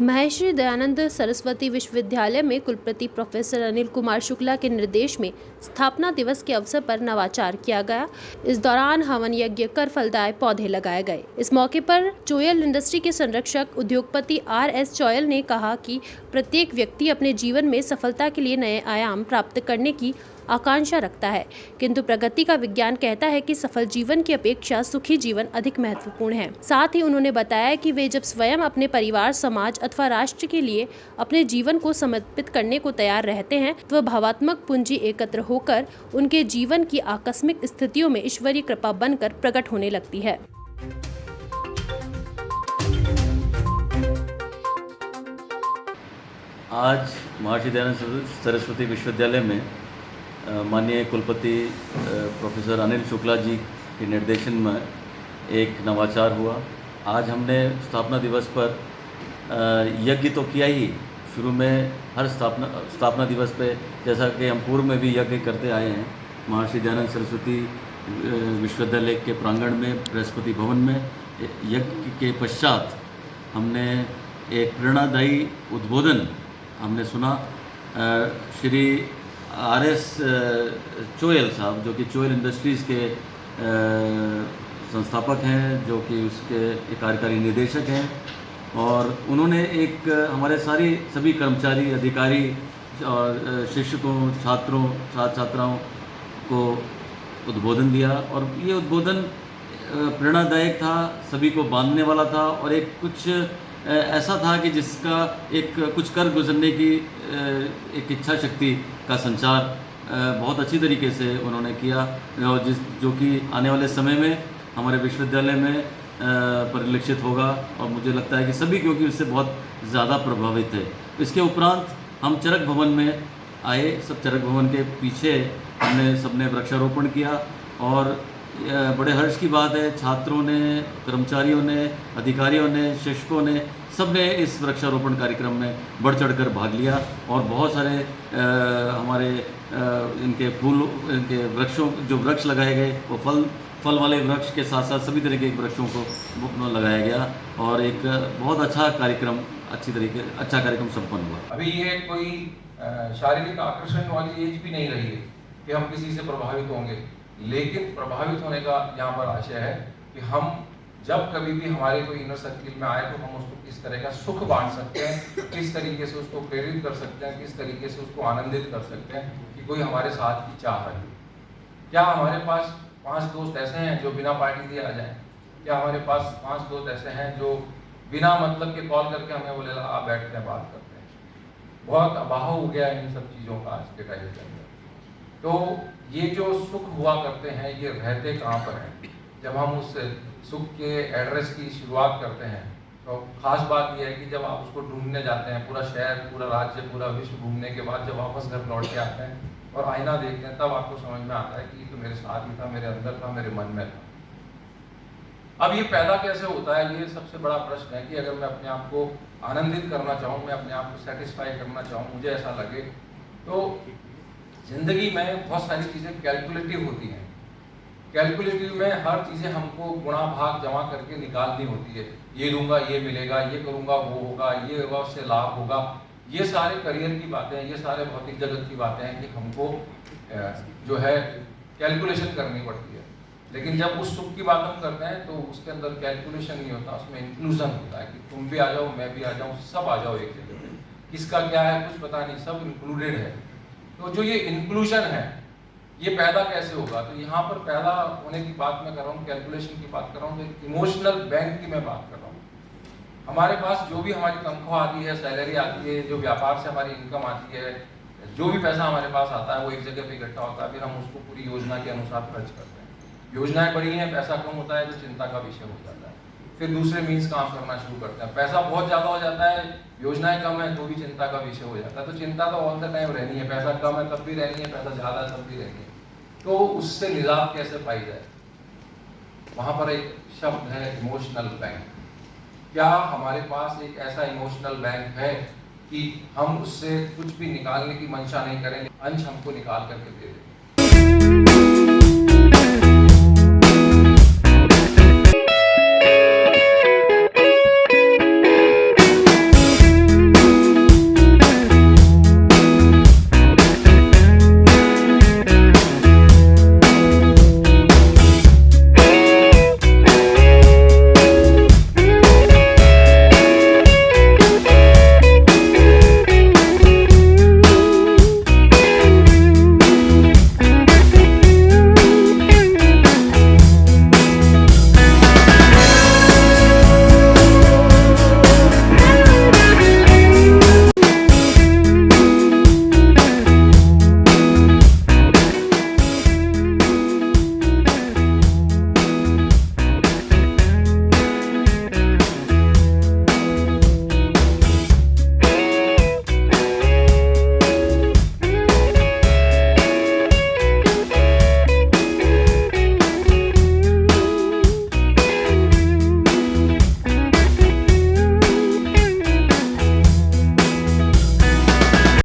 महर्षि दयानंद सरस्वती विश्वविद्यालय में कुलपति प्रोफेसर अनिल कुमार शुक्ला के निर्देश में स्थापना दिवस के अवसर पर नवाचार किया गया। इस दौरान हवन यज्ञ कर फलदायी पौधे लगाए गए। इस मौके पर चोयल इंडस्ट्री के संरक्षक उद्योगपति RS चोयल ने कहा कि प्रत्येक व्यक्ति अपने जीवन में सफलता के लिए नए आयाम प्राप्त करने की आकांक्षा रखता है, किंतु प्रगति का विज्ञान कहता है कि सफल जीवन की अपेक्षा सुखी जीवन अधिक महत्वपूर्ण है। साथ ही उन्होंने बताया कि वे जब स्वयं अपने परिवार, समाज अथवा राष्ट्र के लिए अपने जीवन को समर्पित करने को तैयार रहते हैं तो भावात्मक पूंजी एकत्र होकर उनके जीवन की आकस्मिक स्थितियों में ईश्वरीय कृपा बनकर प्रकट होने लगती है। आज महर्षि दयानंद सरस्वती विश्वविद्यालय में माननीय कुलपति प्रोफेसर अनिल शुक्ला जी के निर्देशन में एक नवाचार हुआ। आज हमने स्थापना दिवस पर यज्ञ तो किया ही, शुरू में हर स्थापना दिवस पे जैसा कि हम पूर्व में भी यज्ञ करते आए हैं, महर्षि दयानंद सरस्वती विश्वविद्यालय के प्रांगण में बृहस्पति भवन में यज्ञ के पश्चात हमने एक प्रेरणादायी उद्बोधन हमने सुना। श्री RS चोयल साहब, जो कि चोयल इंडस्ट्रीज़ के संस्थापक हैं, जो कि उसके कार्यकारी निदेशक हैं, और उन्होंने एक हमारे सभी कर्मचारी, अधिकारी और शिक्षकों, छात्राओं को उद्बोधन दिया। और ये उद्बोधन प्रेरणादायक था, सभी को बांधने वाला था और एक कुछ ऐसा था कि जिसका एक कुछ कर गुजरने की एक इच्छा शक्ति का संचार बहुत अच्छी तरीके से उन्होंने किया, और जो कि आने वाले समय में हमारे विश्वविद्यालय में परिलक्षित होगा। और मुझे लगता है कि सभी क्योंकि उससे बहुत ज़्यादा प्रभावित है। इसके उपरांत हम चरक भवन में आए। सब चरक भवन के पीछे हमने सबने वृक्षारोपण किया और बड़े हर्ष की बात है, छात्रों ने, कर्मचारियों ने, अधिकारियों ने, शिक्षकों ने, सब ने इस वृक्षारोपण कार्यक्रम में बढ़ चढ़कर भाग लिया। और बहुत सारे हमारे इनके वृक्षों, जो वृक्ष लगाए गए वो फल वाले वृक्ष के साथ साथ सभी तरह के वृक्षों को लगाया गया और एक बहुत अच्छा कार्यक्रम संपन्न हुआ। अभी ये कोई शारीरिक आकर्षण वाली एज भी नहीं रही है कि हम किसी से प्रभावित होंगे, लेकिन प्रभावित होने का यहाँ पर आशय है कि हम जब कभी भी हमारे कोई इनर सर्किल में आए तो हम उसको किस तरह का सुख बांट सकते हैं, किस तरीके से उसको प्रेरित कर सकते हैं, किस तरीके से उसको आनंदित कर सकते हैं कि कोई हमारे साथ की चाह रहे। क्या हमारे पास 5 दोस्त ऐसे हैं जो बिना पार्टी दिए आ जाएं? क्या हमारे पास 5 दोस्त ऐसे हैं जो बिना मतलब के कॉल करके हमें बोले आप बैठते हैं, बात करते हैं? बहुत अभाव हो गया इन सब चीज़ों का आज के टाइम के अंदर। तो ये जो सुख हुआ करते हैं, ये रहते कहाँ पर हैं? जब हम उस सुख के एड्रेस की शुरुआत करते हैं तो खास बात यह है कि जब आप उसको ढूंढने जाते हैं, पूरा शहर, पूरा राज्य, पूरा विश्व घूमने के बाद जब वापस घर लौट के आते हैं और आईना देखते हैं, तब आपको समझ में आता है कि ये तो मेरे साथ ही था, मेरे अंदर था, मेरे मन में था। अब ये पैदा कैसे होता है, ये सबसे बड़ा प्रश्न है कि अगर मैं अपने आप को आनंदित करना चाहूँ, मैं अपने आप को सेटिस्फाई करना चाहूँ, मुझे ऐसा लगे, तो जिंदगी में बहुत सारी चीज़ें कैलकुलेटिव होती हैं। कैलकुलेटिव में हर चीज़ें हमको गुणा भाग जमा करके निकालनी होती है। ये लूँगा ये मिलेगा, ये करूँगा वो होगा, ये होगा उससे लाभ होगा। ये सारे करियर की बातें हैं, ये सारे भौतिक जगत की बातें हैं कि हमको जो है कैलकुलेशन करनी पड़ती है। लेकिन जब उस सुख की बात हम करते हैं तो उसके अंदर कैलकुलेशन नहीं होता, उसमें इंक्लूजन होता है कि तुम भी आ जाओ, मैं भी आ जाऊँ, सब आ जाओ एक जगह पे। किसका क्या है कुछ पता नहीं, सब इंक्लूडेड है। तो जो ये इंक्लूजन है, ये पैदा कैसे होगा? तो यहाँ पर पैदा होने की बात मैं कर रहा हूँ, कैलकुलेशन की बात कर रहा हूँ, तो इमोशनल बैंक की मैं बात कर रहा हूँ। हमारे पास जो भी हमारी तनख्वाह आती है, सैलरी आती है, जो व्यापार से हमारी इनकम आती है, जो भी पैसा हमारे पास आता है वो एक जगह पे इकट्ठा होता है, फिर हम उसको पूरी योजना के अनुसार खर्च करते हैं। योजनाएं बड़ी हैं, पैसा कम होता है तो चिंता का विषय हो जाता है। फिर दूसरे मीन्स काम करना शुरू करते हैं। पैसा बहुत ज़्यादा हो जाता है, योजनाएं कम है तो भी चिंता का विषय हो जाता है। तो चिंता तो ऑल द टाइम रहनी है, पैसा कम है तब भी रहनी है, पैसा ज़्यादा है तब भी रहनी है। तो उससे निजात कैसे पाई जाए? वहाँ पर एक शब्द है इमोशनल बैंक। क्या हमारे पास एक ऐसा इमोशनल बैंक है कि हम उससे कुछ भी निकालने की मंशा नहीं करें, अंश हमको निकाल करके दे दें?